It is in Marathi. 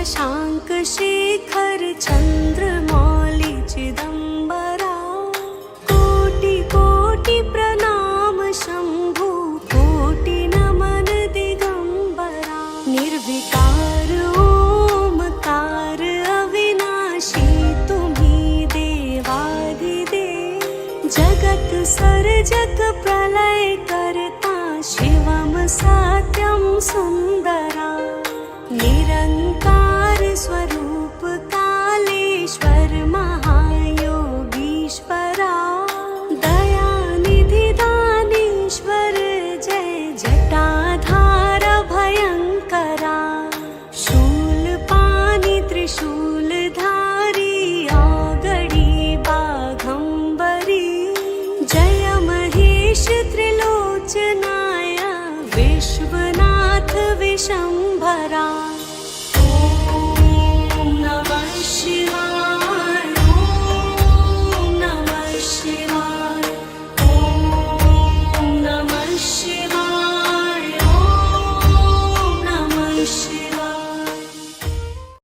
शशांक शेखर चंद्रमौली चिदंबरा। कोटि कोटि प्रणाम शंभु कोटि नमन दिगंबरा। निर्विकार ओमकार अविनाशी तुम्ही देवाधिदेव। जगत सर्जक प्रलय करता शिवम सत्यम सुंदरा। निरंकार स्वरूप कालेश्वर महायोगीश्वरा। दयानिधि दानेश्वर जय जटाधार भयंकरा। शूलपाणि त्रिशूलधारी औगडी बाघंबरी। जय महेश त्रिलोचनाय विश्वनाथ विशंभरा।